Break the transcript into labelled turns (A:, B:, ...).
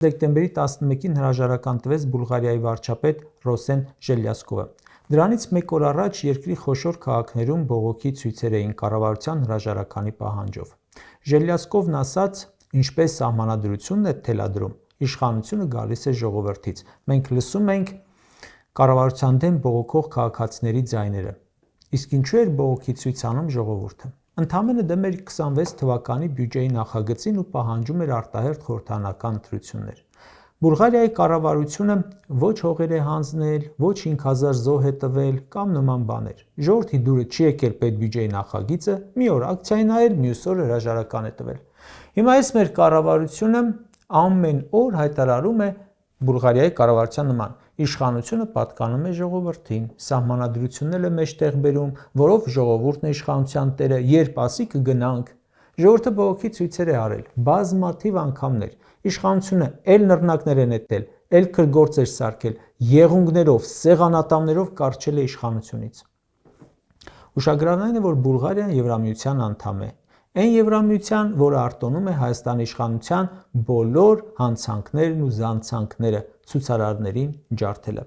A: Դեկտեմբերի 11-ին հրաժարական տվեց Բուլղարիայի վարչապետ Ռոսեն Ժելյասկովը։ Դրանից մեկ օր առաջ երկրի խոշոր քաղաքներում բողոքի ցույցեր էին կառավարության հրաժարականի պահանջով։ Ժելյասկովն ասաց. «Ինչպես սահմանադրությունն է թելադրում, իշխանությունը գալիս է ժողովրդից։ Մենք լսում ենք կառավարության դեմ բողոքող քաղաքացիների ձայները»։ Իսկ ինչու էր բողոքի ցույց անում ժողովուրդը։ Ընդամենը դեմ էր 26 թվականի բյուջեի նախագծին ու պահանջում էր արտահերթ խորհրդարանական ընտրություններ։ Բուլղարիայի կառավարությունը ոչ հողեր է հանձնել, ոչ 5000 զոհ է տվել կամ նման բաներ։ Ժողովրդի դուրը չի եկել պետբյուջեի նախագիծը, մի օր ակցիա է նայել, մյուս օրը հրաժարական է տվել։ Հիմա այս մեր կառավարությունը ամեն օր հայտարարում է Բուլղարիայի կառավարության նման. իշխանությունը պատկանում է ժողովրդին, սահմանադրությունն է մեջտեղ բերում, որով ժողովուրդն է իշխանության տերը, երբ ասի կգնանք։ Ժողովուրդը բողոքի ցույցեր է արել, բազմաթիվ անգամներ։ Իշխանությունը էլ նռնակներ է նետել, էլ քրգործեր սարքել, եղունգներով, սեղանատամներով կառչել է իշխանությունից։ Ուշագրավն այն է, որ Բուլղարիան Եվրամիության անդամ է։ Այն Եվրամիության, որը արտոնում է Հայաստանի իշխանության բոլոր հանցանքներն ու զանցանքները ցուցարարներին ջարդելը։